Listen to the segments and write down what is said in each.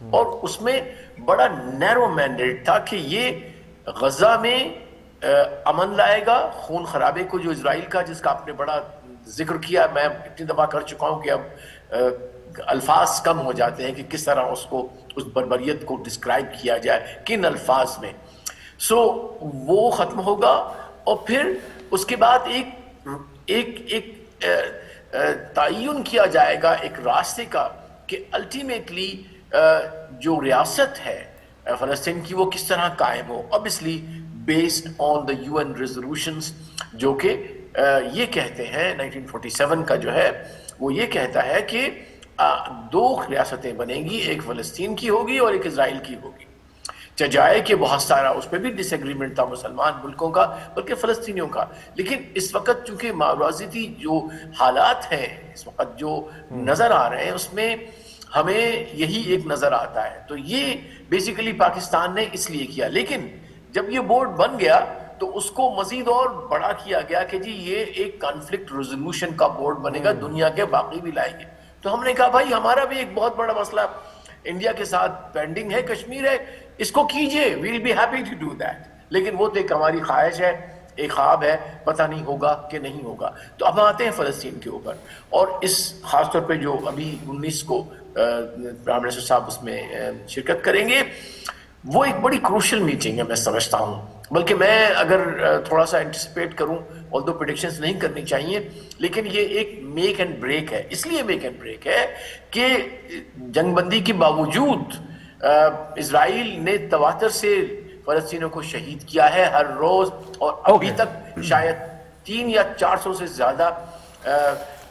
اور اس میں بڑا نیرو مینڈیٹ تھا کہ یہ غزہ میں امن لائے گا. خون خرابے کو جو اسرائیل کا جس کا آپ نے بڑا ذکر کیا, میں اتنی دفعہ کر چکا ہوں کہ اب الفاظ کم ہو جاتے ہیں کہ کس طرح اس بربریت کو ڈسکرائب کیا جائے, کن الفاظ میں. سو وہ ختم ہوگا, اور پھر اس کے بعد ایک تعین کیا جائے گا ایک راستے کا کہ الٹیمیٹلی جو ریاست ہے فلسطین کی وہ کس طرح قائم ہو. obviously based on the UN resolutions جو کہ یہ کہتے ہیں 1947 کا جو ہے وہ یہ کہتا ہے کہ دو ریاستیں بنیں گی, ایک فلسطین کی ہوگی اور ایک اسرائیل کی ہوگی. چجائے کہ بہت سارا اس پہ بھی ڈس ایگریمنٹ تھا مسلمان ملکوں کا بلکہ فلسطینیوں کا, لیکن اس وقت چونکہ معاوضاتی جو حالات ہیں اس وقت جو نظر آ رہے ہیں اس میں ہمیں یہی ایک نظر آتا ہے. تو یہ بیسیکلی پاکستان نے اس لیے کیا, لیکن جب یہ بورڈ بن گیا تو اس کو مزید اور بڑا کیا گیا کہ جی یہ ایک کانفلکٹ ریزولوشن کا بورڈ بنے گا, دنیا کے باقی بھی لائیں گے. تو ہم نے کہا بھائی ہمارا بھی ایک بہت بڑا مسئلہ انڈیا کے ساتھ پینڈنگ ہے, کشمیر ہے, اس کو کیجئے, we will be happy to do that. لیکن وہ تو ایک ہماری خواہش ہے, ایک خواب ہے, پتہ نہیں ہوگا کہ نہیں ہوگا. تو اب آتے ہیں فلسطین کے اوپر, اور اس خاص طور پہ جو ابھی 19 کو پرائم منسٹر صاحب اس میں شرکت کریں گے, وہ ایک بڑی کروشل میٹنگ ہے میں سمجھتا ہوں. بلکہ میں اگر تھوڑا سا انٹیسپیٹ کروں, آلدو پریڈکشنز نہیں کرنی چاہیے, لیکن یہ ایک میک اینڈ بریک ہے. اس لیے میک اینڈ بریک ہے کہ جنگ بندی کے باوجود اسرائیل نے تواتر سے فلسطینیوں کو شہید کیا ہے ہر روز, اور ابھی تک شاید 300 یا 400 سے زیادہ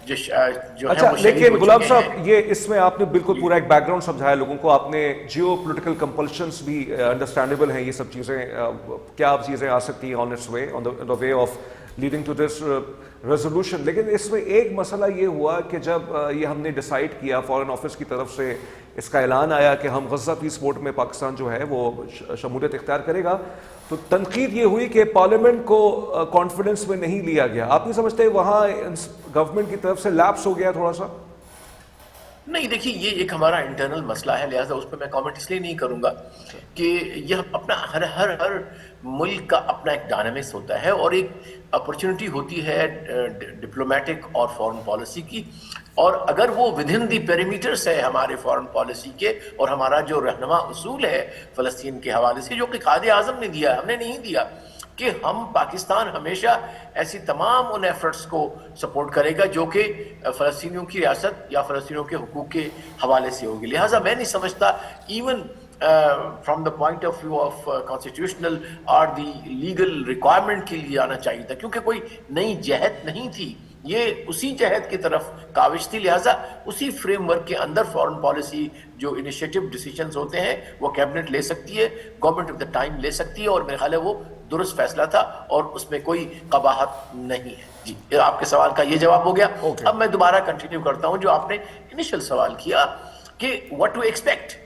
جو اچھا. لیکن غلام صاحب یہ اس میں آپ نے بالکل پورا ایک بیک گراؤنڈ سمجھایا لوگوں کو, آپ نے جیو پولیٹیکل کمپلشنز بھی انڈرسٹینڈیبل ہیں, یہ سب چیزیں کیا آپ چیزیں آ سکتی ہیں on its way, on the way of leading to this resolution. لیکن اس میں ایک مسئلہ یہ ہوا کہ جب یہ ہم نے ڈیسائیڈ کیا, فارن آفس کی طرف سے اس کا اعلان آیا کہ ہم غزہ پیس بورڈ میں پاکستان جو ہے وہ شمولیت اختیار کرے گا, تو تنقید یہ ہوئی کہ پارلیمنٹ کو کانفیڈنس میں نہیں لیا گیا. آپ نہیں سمجھتے وہاں گورنمنٹ کی طرف سے لیپس ہو گیا تھوڑا سا؟ نہیں, دیکھیے یہ ایک ہمارا انٹرنل مسئلہ ہے, لہٰذا اس پہ میں کامنٹ اس لیے نہیں کروں گا کہ یہ اپنا ہر ملک کا اپنا ایک ڈائنامکس ہوتا ہے, اور ایک اپرچونٹی ہوتی ہے ڈپلومیٹک اور فارن پالیسی کی, اور اگر وہ ود ان دی پیریمیٹرس ہے ہمارے فارن پالیسی کے, اور ہمارا جو رہنما اصول ہے فلسطین کے حوالے سے جو کہ قائد اعظم نے دیا, ہم نے نہیں دیا, کہ ہم پاکستان ہمیشہ ایسی تمام ان ایفرٹس کو سپورٹ کرے گا جو کہ فلسطینیوں کی ریاست یا فلسطینیوں کے حقوق کے حوالے سے ہوگی. لہٰذا میں نہیں سمجھتا even from the point of view of constitutional or the legal requirement کے لیے آنا چاہیے تھا, کیونکہ کوئی نئی جہت نہیں تھی, یہ اسی جہت کی طرف کاوش تھی. لہٰذا اسی فریم ورک کے اندر فارن پالیسی جو انیشیٹو ڈیسیجنز ہوتے ہیں وہ کیبنٹ لے سکتی ہے, گورنمنٹ آف دا ٹائم لے سکتی ہے, اور میرے خیال ہے وہ درست فیصلہ تھا اور اس میں کوئی قباحت نہیں ہے. جی, آپ کے سوال کا یہ جواب ہو گیا. اب میں دوبارہ کنٹینیو کرتا ہوں جو آپ نے انیشل سوال کیا کہ what to expect.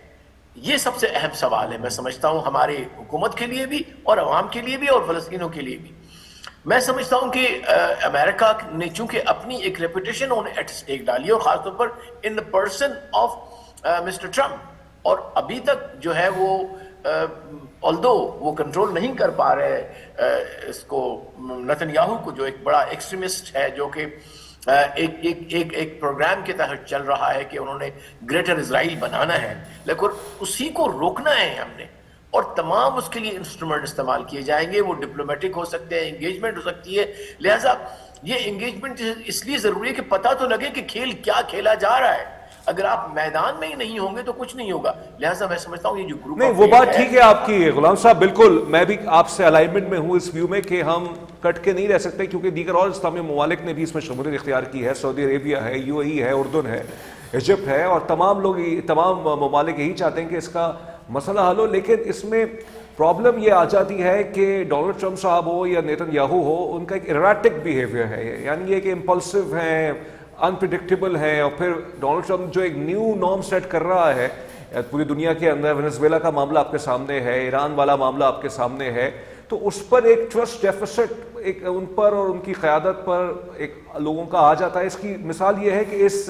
یہ سب سے اہم سوال ہے میں سمجھتا ہوں ہمارے حکومت کے لیے بھی اور عوام کے لیے بھی اور فلسطینیوں کے لیے بھی. میں سمجھتا ہوں کہ امریکہ نے چونکہ اپنی ایک ریپوٹیشن ایٹ اسٹیک ڈالی ہے, اور خاص طور پر in the person of mister Trump, اور ابھی تک جو ہے وہ although وہ کنٹرول نہیں کر پا رہے اس کو نتن یاہو کو, جو ایک بڑا ایکسٹریمسٹ ہے, جو کہ ایک پروگرام کے تحت چل رہا ہے کہ انہوں نے گریٹر اسرائیل بنانا ہے, لیکن اسی کو روکنا ہے ہم نے, اور تمام اس کے لیے انسٹرومنٹ استعمال کیے جائیں گے. وہ ڈپلومیٹک ہو سکتے ہیں, انگیجمنٹ ہو سکتی ہے. لہٰذا یہ انگیجمنٹ اس لیے ضروری ہے کہ پتہ تو لگے کہ کھیل کیا کھیلا جا رہا ہے. اگر آپ میدان میں ہی نہیں ہوں گے تو کچھ نہیں ہوگا. لہٰذا میں سمجھتا ہوں یہ جو گروپ نہیں, وہ بات ٹھیک ہے آپ کی غلام صاحب, بالکل میں بھی آپ سے الائنمنٹ میں ہوں اس ویو میں کہ ہم کٹ کے نہیں رہ سکتے, کیونکہ دیگر اور اسلامی ممالک نے بھی اس میں شمولیت اختیار کی ہے. سعودی عربیہ ہے, UAE ہے, اردن ہے, ایجپٹ ہے, اور تمام ممالک یہی چاہتے ہیں کہ اس کا مسئلہ حل ہو. لیکن اس میں پرابلم یہ آ جاتی ہے کہ ڈونلڈ ٹرمپ صاحب ہو یا نیتن یاہو ہو, ان کا ایک ایراٹک بیہیویئر ہے, یعنی یہ کہ امپلسو ہیں, انپریڈکٹیبل ہے. اور پھر ڈونلڈ ٹرمپ جو ایک نیو نارم سیٹ کر رہا ہے پوری دنیا کے اندر, وینزویلا کا معاملہ آپ کے سامنے ہے, ایران والا معاملہ آپ کے سامنے ہے, تو اس پر ایک ٹرسٹ ڈیفیسٹ ایک ان پر اور ان کی قیادت پر ایک لوگوں کا آ جاتا ہے. اس کی مثال یہ ہے کہ اس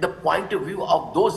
the point of view of those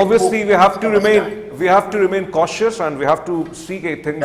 obviously we have to remain cautious and we have to see things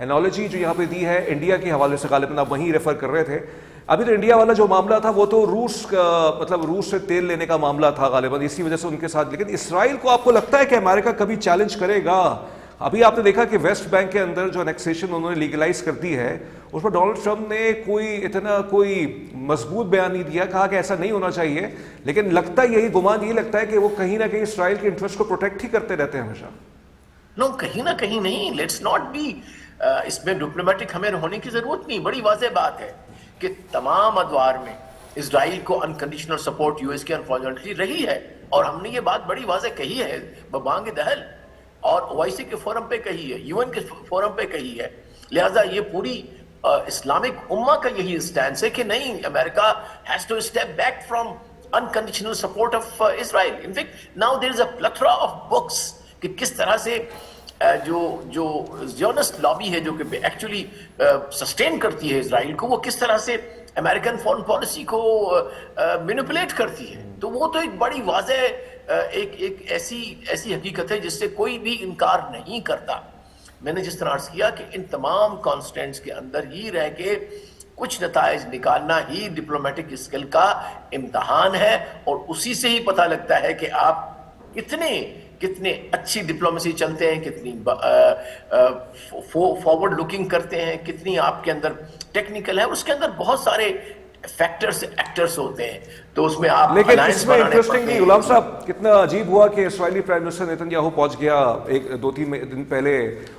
analogy جو یہاں پہ دی ہے انڈیا کے حوالے سے، غالباً آپ وہیں ریفر کر رہے تھے. ابھی تو انڈیا والا جو معاملہ تھا وہ تو روس کا، مطلب روس سے تیل لینے کا معاملہ تھا غالباً، اسی وجہ سے ان کے ساتھ. لیکن اسرائیل کو آپ کو لگتا ہے کہ امریکہ کبھی چیلنج کرے گا؟ ابھی آپ نے دیکھا کہ ویسٹ بینک کے اندر جو انیکسیشن انہوں نے لیگلائز کر دی ہے، اس پر ڈونلڈ ٹرمپ نے کوئی مضبوط بیان نہیں دیا، کہا کہ ایسا نہیں ہونا چاہیے. لیکن لگتا یہی گمان یہی لگتا ہے کہ وہ کہیں نہ کہیں اسرائیل کے انٹرسٹ کو پروٹیکٹ ہی کرتے رہتے ہیں ہمیشہ. نو، کہیں نہ کہیں نہیں. لیٹس ناٹ بی، اس میں ڈپلومیٹک ہمیں ہونے کی ضرورت نہیں. بڑی واضح بات ہے کہ تمام ادوار میں اسرائیل کو انکنڈیشنل سپورٹ یو ایس کی انفارچونیٹلی رہی ہے، اور ہم نے یہ بات بڑی واضح کہی ہے ببانگ دہل، اور او آئی سی کے فورم پہ کہی ہے، یو این کے فورم پہ کہی ہے. لہٰذا یہ پوری اسلامک امہ کا یہی اسٹینس ہے کہ نہیں، America has to step back from unconditional support of Israel. In fact, now there is a plethora of books کہ کس طرح سے جو زیونسٹ لابی ہے جو کہ ایکچولی سسٹین کرتی ہے اسرائیل کو، وہ کس طرح سے امریکن فورن پالیسی کو مینیپولیٹ کرتی ہے. تو وہ تو ایک بڑی واضح ایک ایسی حقیقت ہے جس سے کوئی بھی انکار نہیں کرتا. میں نے جس طرح عرض کیا کہ ان تمام کانسٹینٹس کے اندر ہی رہ کے کچھ نتائج نکالنا ہی ڈپلومیٹک اسکل کا امتحان ہے، اور اسی سے ہی پتہ لگتا ہے کہ آپ کتنے اچھی ڈپلومیسی چلتے ہیں، کتنی فارورڈ لوکنگ کرتے ہیں، کتنی آپ کے اندر ٹیکنیکل ہے. اس کے اندر بہت سارے فیکٹرز ایکٹرز ہوتے ہیں، تو اس میں آپ لیکن اس میں انٹرسٹنگلی غلام صاحب کتنا عجیب ہوا کہ اسرائیلی پرائم منسٹر نیتن یاہو پہنچ گیا 2-3 دن پہلے،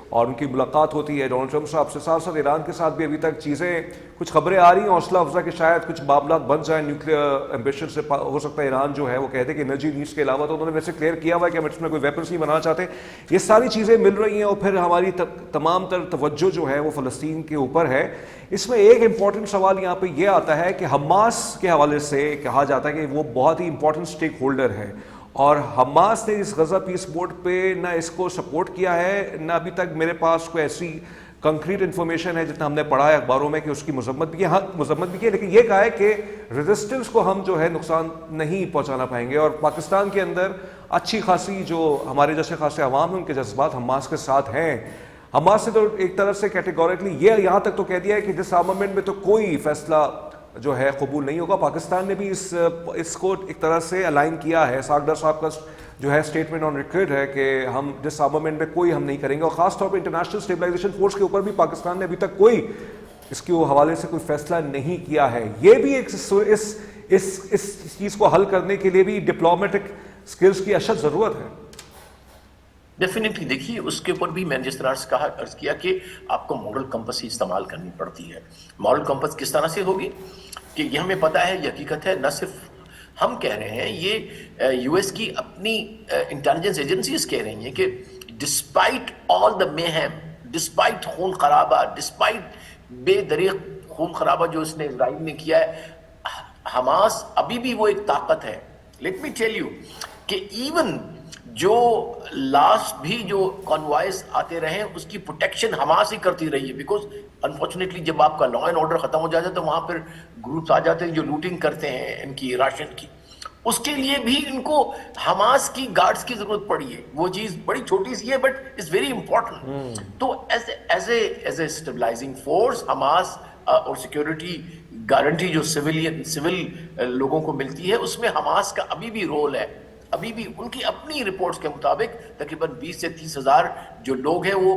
اور ان کی ملاقات ہوتی ہے ڈونلڈ ٹرمپ صاحب سے. ساتھ ساتھ ایران کے ساتھ بھی ابھی تک چیزیں کچھ خبریں آ رہی ہیں حوصلہ افزا کہ شاید کچھ معاملات بن جائیں نیوکلیئر ایمبیشن سے. ہو سکتا ہے ایران جو ہے وہ کہتے کہ انرجی نیڈس کے علاوہ، تو انہوں نے ویسے کلیئر کیا ہوا ہے کہ ہم اس میں کوئی ویپنس نہیں بنانا چاہتے. یہ ساری چیزیں مل رہی ہیں، اور پھر ہماری تمام تر توجہ جو ہے وہ فلسطین کے اوپر ہے. اس میں ایک امپورٹنٹ سوال یہاں پہ یہ آتا ہے کہ حماس کے حوالے سے کہا جاتا ہے کہ وہ بہت ہی امپورٹنٹ اسٹیک ہولڈر ہے، اور حماس نے اس غزہ پیس بورڈ پہ نہ اس کو سپورٹ کیا ہے، نہ ابھی تک میرے پاس کوئی ایسی کنکریٹ انفارمیشن ہے جتنا ہم نے پڑھا ہے اخباروں میں کہ اس کی مذمت بھی کی. لیکن یہ کہا ہے کہ ریزسٹنس کو ہم جو ہے نقصان نہیں پہنچانا پائیں گے. اور پاکستان کے اندر اچھی خاصی جو ہمارے جیسے خاصے عوام ہیں ان کے جذبات حماس کے ساتھ ہیں. حماس نے تو ایک طرف سے کیٹیگوریکلی یہ یہاں تک تو کہہ دیا ہے کہ ڈس آرمامنٹ میں تو کوئی فیصلہ جو ہے قبول نہیں ہوگا. پاکستان نے بھی اس کو ایک طرح سے الائن کیا ہے. ساگڈر صاحب کا جو ہے اسٹیٹمنٹ آن ریکارڈ ہے کہ ہم ڈس آرمامنٹ میں کوئی ہم نہیں کریں گے، اور خاص طور پہ انٹرنیشنل اسٹیبلائزیشن فورس کے اوپر بھی پاکستان نے ابھی تک کوئی اس کے حوالے سے کوئی فیصلہ نہیں کیا ہے. یہ بھی ایک اس چیز کو حل کرنے کے لیے بھی ڈپلومیٹک اسکلس کی اشد ضرورت ہے. ڈیفینیٹلی. دیکھیے اس کے اوپر بھی میں نے جس طرح سے عرض کیا کہ آپ کو ماڈل کمپس ہی استعمال کرنی پڑتی ہے. ماڈل کمپس کس طرح سے ہوگی کہ یہ ہمیں پتہ ہے، یہ حقیقت ہے، نہ صرف ہم کہہ رہے ہیں، یہ یو ایس کی اپنی انٹیلیجنس ایجنسیز کہہ رہی ہیں کہ ڈسپائٹ آل دا میہم، ڈسپائٹ خون خرابہ، ڈسپائٹ بے دریغ خون خرابہ جو اس نے اسرائیل نے کیا ہے، حماس ابھی بھی وہ ایک طاقت ہے. لیٹ می ٹیل یو کہ ایون جو لاسٹ بھی جو کانوائز آتے رہے اس کی پروٹیکشن حماس ہی کرتی رہی ہے. بیکاز انفارچونیٹلی جب آپ کا لا اینڈ آرڈر ختم ہو جاتا ہے تو وہاں پھر گروپس آ جاتے ہیں جو لوٹنگ کرتے ہیں ان کی راشن کی. اس کے لیے بھی ان کو حماس کی گارڈز کی ضرورت پڑی ہے. وہ چیز بڑی چھوٹی سی ہے بٹ اٹس ویری امپورٹنٹ. تو as a stabilising force Hamas اور سیکورٹی گارنٹی جو سول لوگوں کو ملتی ہے اس میں حماس کا ابھی بھی رول ہے. ابھی بھی ان کی اپنی رپورٹس کے مطابق تقریباً 20 سے 30 ہزار جو لوگ ہیں وہ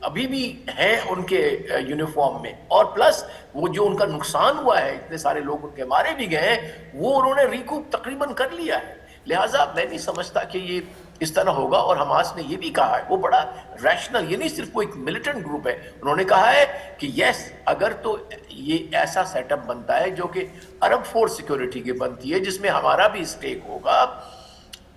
ابھی بھی ہیں ان کے یونیفارم میں، اور پلس وہ جو ان کا نقصان ہوا ہے، اتنے سارے لوگ ان کے مارے بھی گئے ہیں، وہ انہوں نے ریکوپ تقریباً کر لیا ہے. لہٰذا میں نہیں سمجھتا کہ یہ اس طرح ہوگا. اور حماس نے یہ بھی کہا ہے، وہ بڑا ریشنل، یہ نہیں صرف وہ ایک ملیٹنٹ گروپ ہے، انہوں نے کہا ہے کہ یس اگر تو یہ ایسا سیٹ اپ بنتا ہے جو کہ عرب فورس سیکورٹی کی بنتی ہے جس میں ہمارا بھی اسٹیک ہوگا،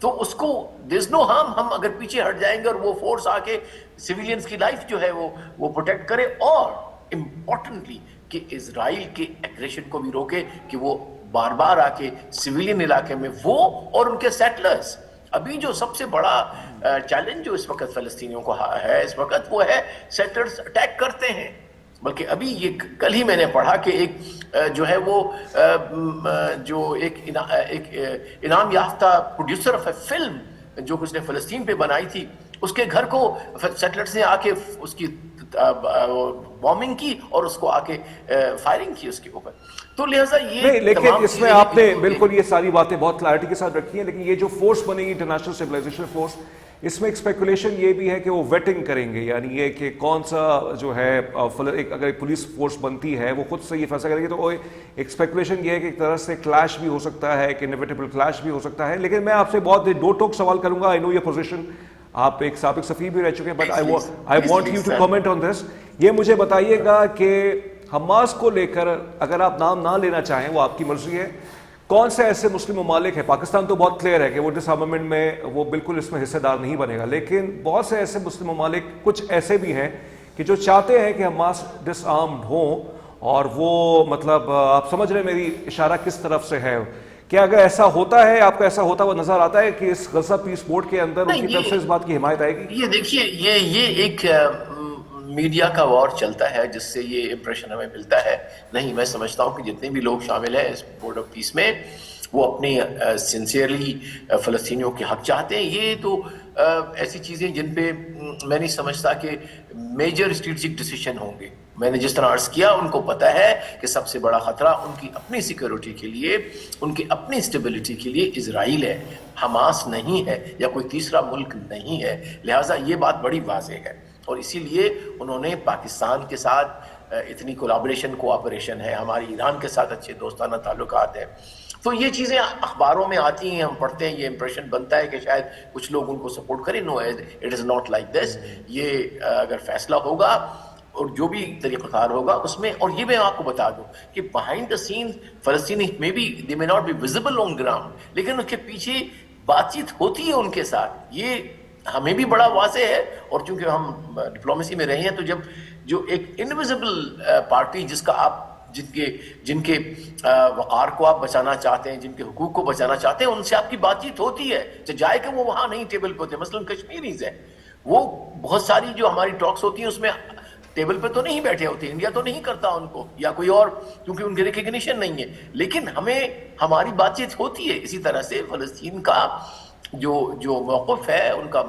تو اس کو دیر از نو ہارم. ہم اگر پیچھے ہٹ جائیں گے اور وہ فورس آ کے سویلینز کی لائف جو ہے وہ پروٹیکٹ کرے، اور امپورٹنٹلی کہ اسرائیل کے ایگریشن کو بھی روکے کہ وہ بار بار آ کے سویلین علاقے میں وہ اور ان کے سیٹلرز. ابھی جو سب سے بڑا چیلنج جو اس وقت فلسطینیوں کو ہے اس وقت وہ ہے سیٹلرز اٹیک کرتے ہیں. بلکہ ابھی یہ کل ہی میں نے پڑھا کہ ایک جو ہے وہ جو ایک انعام یافتہ پروڈیوسر آف اے فلم جو اس نے فلسطین پہ بنائی تھی، اس کے گھر کو سیٹلرز نے آ کے اس کی بومبنگ کی اور اس کو آ کے فائرنگ کی اس کے اوپر. تو لہٰذا یہ نہیں، لیکن تمام اس میں چیزیں آپ نے بالکل یہ ساری باتیں بہت کلیئرٹی کے ساتھ رکھی ہیں، لیکن یہ جو فورس بنے گی انٹرنیشنل اسٹیبلائزیشن فورس، اس میں ایک اسپیکولیشن یہ بھی ہے کہ وہ ویٹنگ کریں گے، یعنی یہ کہ کون سا جو ہے اگر ایک پولیس فورس بنتی ہے وہ خود سے یہ فیصلہ کرے گی، تو ایک اسپیکولیشن یہ ہے کہ ایک طرح سے کلیش بھی ہو سکتا ہے، ایک انیویٹیبل کلیش بھی ہو سکتا ہے. لیکن میں آپ سے بہت دو ٹوک سوال کروں گا. آئی نو یہ پوزیشن، آپ ایک سابق سفیر بھی رہ چکے ہیں، but I want you to comment on this. یہ مجھے بتائیے گا کہ حماس کو لے کر اگر آپ نام نہ لینا چاہیں وہ آپ کی مرضی ہے، کون سے ایسے مسلم ممالک ہیں؟ پاکستان تو بہت کلیئر ہے کہ وہ ڈس آرمامنٹ میں وہ بالکل اس میں حصے دار نہیں بنے گا، لیکن بہت سے ایسے مسلم ممالک کچھ ایسے بھی ہیں کہ جو چاہتے ہیں کہ حماس ڈس آرمڈ ہوں، اور وہ مطلب آپ سمجھ رہے ہیں میری اشارہ کس طرف سے ہے. کیا اگر ایسا ہوتا ہے، آپ کو ایسا ہوتا ہوا نظر آتا ہے کہ اس غزہ پیس بورڈ کے اندر ان کی طرف سے اس بات کی حمایت آئے گی؟ یہ دیکھیے یہ ایک میڈیا کا وار چلتا ہے جس سے یہ امپریشن ہمیں ملتا ہے. نہیں، میں سمجھتا ہوں کہ جتنے بھی لوگ شامل ہیں اس بورڈ آف پیس میں وہ اپنی سنسیئرلی فلسطینیوں کے حق چاہتے ہیں. یہ تو ایسی چیزیں جن پہ میں نہیں سمجھتا کہ میجر اسٹریٹجک ڈیسیشن ہوں گے. میں نے جس طرح عرض کیا، ان کو پتہ ہے کہ سب سے بڑا خطرہ ان کی اپنی سیکورٹی کے لیے، ان کی اپنی اسٹیبلٹی کے لیے اسرائیل ہے، حماس نہیں ہے یا کوئی تیسرا ملک نہیں ہے. لہٰذا یہ بات بڑی واضح ہے، اور اسی لیے انہوں نے پاکستان کے ساتھ اتنی کولیبریشن کوآپریشن ہے، ہماری ایران کے ساتھ اچھے دوستانہ تعلقات ہیں. تو یہ چیزیں اخباروں میں آتی ہیں، ہم پڑھتے ہیں، یہ امپریشن بنتا ہے کہ شاید کچھ لوگ ان کو سپورٹ کریں. No, it is not like this. یہ اگر فیصلہ ہوگا اور جو بھی طریقہ کار ہوگا اس میں، اور یہ میں آپ کو بتا دوں کہ بہائنڈ دا سین فلسطینی میں بھی they may not be visible on ground, لیکن اس کے پیچھے بات چیت ہوتی ہے ان کے ساتھ. یہ ہمیں بھی بڑا واضح ہے، اور چونکہ ہم ڈپلومیسی میں رہے ہیں تو جب جو ایک انویزیبل پارٹی جس کا آپ جن کے وقار کو آپ بچانا چاہتے ہیں، جن کے حقوق کو بچانا چاہتے ہیں، ان سے آپ کی بات چیت ہوتی ہے. جائے کہ وہ وہاں نہیں ٹیبل پہ ہوتے، مثلاً کشمیریز ہیں، وہ بہت ساری جو ہماری ٹاکس ہوتی ہیں اس میں ٹیبل پہ تو نہیں بیٹھے ہوتے، انڈیا تو نہیں کرتا ان کو یا کوئی اور، کیونکہ ان کی ریکگنیشن نہیں ہے، لیکن ہماری بات چیت ہوتی ہے. اسی طرح سے فلسطین کا جو موقف ہے، ان کا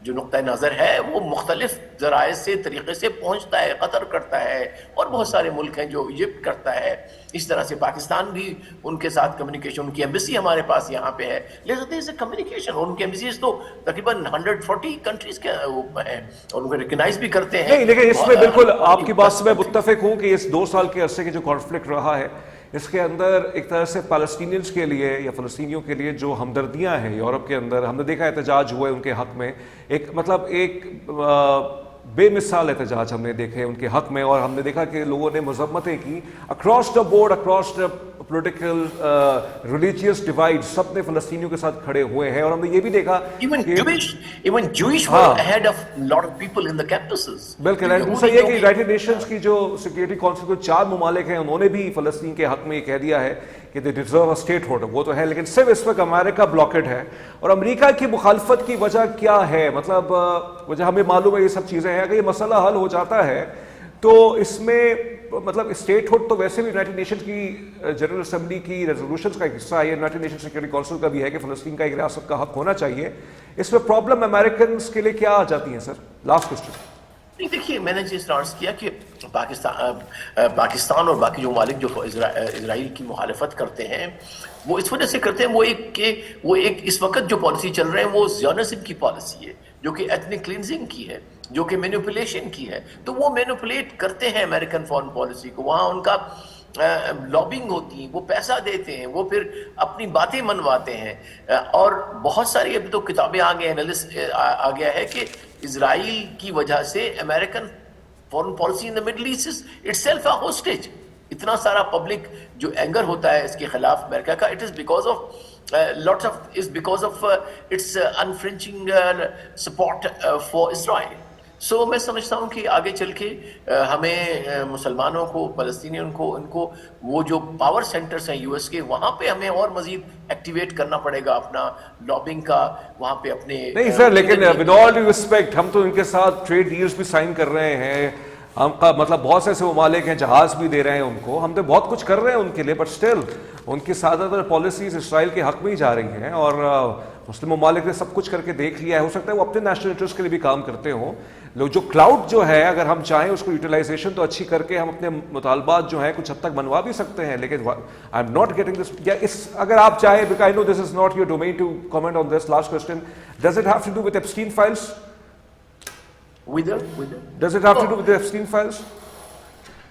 جو نقطہ نظر ہے، وہ مختلف ذرائع سے طریقے سے پہنچتا ہے. قطر کرتا ہے اور بہت سارے ملک ہیں، جو ایجپٹ کرتا ہے. اس طرح سے پاکستان بھی ان کے ساتھ کمیونیکیشن، ان کی ایمبیسی ہمارے پاس یہاں پہ ہے، لہٰذا دیر از اے کمیونیکیشن. اور ان کی ایمبیسیز تو تقریباً 140 کنٹریز کے ہیں اور ان کو ریکگنائز بھی کرتے ہیں. نہیں، لیکن اس میں بالکل آپ کی بات سے میں متفق ہوں کہ اس 2 سال کے عرصے کے جو کانفلکٹ رہا ہے، اس کے اندر ایک طرح سے پیلسٹینینز کے لیے یا فلسطینیوں کے لیے جو ہمدردیاں ہیں یورپ کے اندر، ہم نے دیکھا احتجاج ہوئے ان کے حق میں، ایک مطلب ایک بے مثال احتجاج ہم نے دیکھے ان کے حق میں، اور ہم نے دیکھا کہ لوگوں نے مذمتیں کی across the board, across the political religious divide, سب نے فلسطینیوں کے ساتھ کھڑے ہوئے ہیں. اور ہم نے یہ بھی دیکھا even Jewish were ahead of lot of people in the campuses. بالکل. دوسرا یہ کہ یونائٹڈ نیشنز کی جو سیکورٹی کونسل کے 4 ممالک ہیں، انہوں نے بھی فلسطین کے حق میں یہ کہہ دیا ہے کہ they deserve a statehood. وہ تو ہے، لیکن صرف اس وقت امریکہ بلاکڈ ہے. اور امریکہ کی مخالفت کی وجہ کیا ہے؟ مطلب وجہ ہمیں معلوم ہے، یہ سب چیزیں ہیں. اگر یہ مسئلہ حل ہو جاتا ہے تو اس میں مطلب اسٹیٹ ہوڈ تو ویسے بھی یونائٹڈ نیشن کی جنرل اسمبلی کی ریزولوشنز کا ایک حصہ ہے، یونائٹڈ نیشن سیکورٹی کونسل کا بھی ہے کہ فلسطین کا ایک ریاست کا حق ہونا چاہیے. اس میں پرابلم امریکنز کے لیے کیا آ جاتی ہیں سر؟ Last question. نہیں، دیکھیے، میں نے جس طرح عرض کیا کہ پاکستان اور باقی جو ممالک جو اسرائیل کی مخالفت کرتے ہیں، وہ اس وجہ سے کرتے ہیں، وہ ایک اس وقت جو پالیسی چل رہے ہیں وہ زیونزم کی پالیسی ہے، جو کہ ایتھنک کلینزنگ کی ہے، جو کہ مینیپولیشن کی ہے. تو وہ مینیپولیٹ کرتے ہیں امریکن فارن پالیسی کو. وہاں ان کا لابنگ ہوتی ہے، وہ پیسہ دیتے ہیں، وہ پھر اپنی باتیں منواتے ہیں. اور بہت ساری ابھی تو کتابیں آ گیا ہے کہ اسرائیل کی وجہ سے American foreign policy in the middle east is itself a hostage. اتنا سارا پبلک جو اینگر ہوتا ہے اس کے خلاف امریکہ کا، it is because of because of its unflinching support for Israel. سو میں سمجھتا ہوں کہ آگے چل کے ہمیں مسلمانوں کو، فلسطینیوں کو، ان کو وہ جو پاور سینٹرز ہیں یو ایس کے، وہاں پہ ہمیں اور مزید ایکٹیویٹ کرنا پڑے گا اپنا لابنگ کا، وہاں پہ اپنے. نہیں سر، لیکن ود آل ڈیو ریسپیکٹ، ہم تو ان کے ساتھ ٹریڈ ڈیلز بھی سائن کر رہے ہیں. ہم کا مطلب بہت سے ایسے ممالک ہیں، جہاز بھی دے رہے ہیں ان کو، ہم تو بہت کچھ کر رہے ہیں ان کے لیے، بٹ اسٹل ان کی زیادہ تر پالیسیز اسرائیل کے حق میں ہی جا رہی ہیں. اور مسلم ممالک نے سب کچھ کر کے دیکھ لیا ہے. ہو سکتا ہے وہ اپنے نیشنل انٹرسٹ کے لیے بھی کام کرتے ہوں، جو کلاؤڈ جو ہے اگر ہم چاہیں اس کو یوٹیلائزیشن تو اچھی کر کے ہم اپنے مطالبات جو ہیں کچھ حد تک منوا بھی سکتے ہیں, لیکن I am not getting this. یا اس اگر آپ چاہیں, because I know this is not your domain to comment on this. Last question, does it have to do with Epstein files? Does it have to do with Epstein files?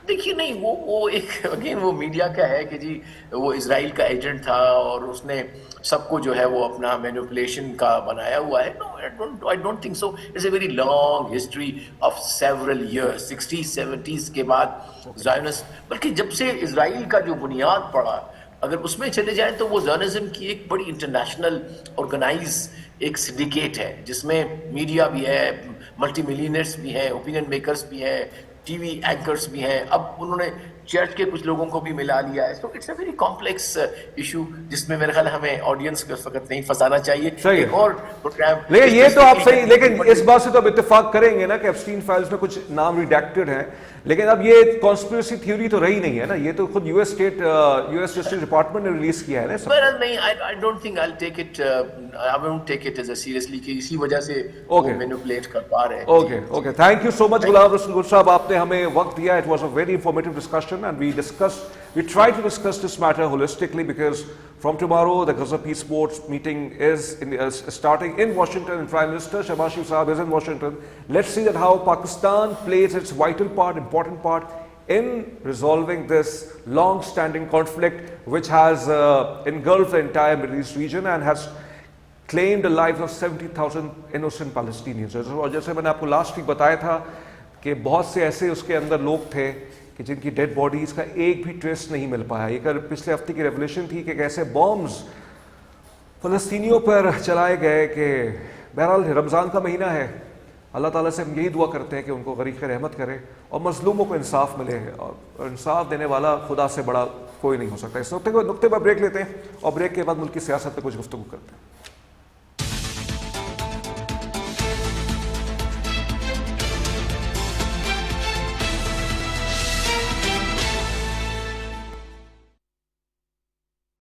دیکھیے نہیں, وہ ایک again وہ media کا ہے کہ جی وہ اسرائیل کا ایجنٹ تھا اور اس نے سب کو جو ہے وہ اپنا مینیپولیشن کا بنایا ہوا ہے. No, I don't think so. It's a very long history of several years, 60s 70s کے بعد زائنسٹ, بلکہ جب سے اسرائیل کا جو بنیاد پڑا, اگر اس میں چلے جائیں تو وہ زائنزم کی ایک بڑی انٹرنیشنل آرگنائز ایک سنڈیکیٹ ہے, جس میں میڈیا بھی ہے, ملٹی ملینئرس بھی ہیں, اوپینین میکرز بھی ہیں, ٹی وی اینکرز بھی ہیں, اب انہوں نے چرچ کے کچھ لوگوں کو بھی ملا لیا ہے. So it's a very complex issue جس میں میرے خیال ہمیں آڈینس کو اس وقت نہیں پھنسانا چاہیے. ایک اور پروگرام, لیکن یہ تو آپ صحیح, لیکن اس بات سے تو اب اتفاق کریں گے نا کہ ایپسٹین فائلز میں کچھ نام ریڈیکٹڈ ہیں, لیکن اب یہ کانسپریسی تھیوری تو رہی نہیں ہے نا, یہ تو خود یو ایس جسٹس ڈپارٹمنٹ نے ریلیز کیا ہے نا. نہیں, I don't think I'll take it, I won't take it as a seriously کہ اسی وجہ سے وہ مینیپولیٹ کر پا رہے ہیں. اوکے, تھینک یو سو مچ غلام رسول گل صاحب, آپ نے ہمیں وقت دیا. It was a very informative discussion and we try to discuss this matter holistically, because from tomorrow the Gaza Peace Board meeting is starting in Washington, and Prime Minister Shehbaz Sharif Saab is in Washington. Let's see that how Pakistan plays its vital part, important part in resolving this long-standing conflict which has engulfed the entire Middle East region and has claimed the lives of 70,000 innocent Palestinians. اور جیسے میں نے آپ کو last week بتایا تھا کہ بہت سے ایسے اس کے اندر لوگ تھے کہ جن کی ڈیڈ باڈیز کا ایک بھی ٹریس نہیں مل پایا. یہ پچھلے ہفتے کی ریولیوشن تھی کہ کیسے بامز فلسطینیوں پر چلائے گئے. کہ بہرحال رمضان کا مہینہ ہے, اللہ تعالیٰ سے ہم یہی دعا کرتے ہیں کہ ان کو غریق رحمت کرے اور مظلوموں کو انصاف ملے, اور انصاف دینے والا خدا سے بڑا کوئی نہیں ہو سکتا. اس نقطے پر بریک لیتے ہیں اور بریک کے بعد ملک کی سیاست پہ کچھ گفتگو کرتے ہیں.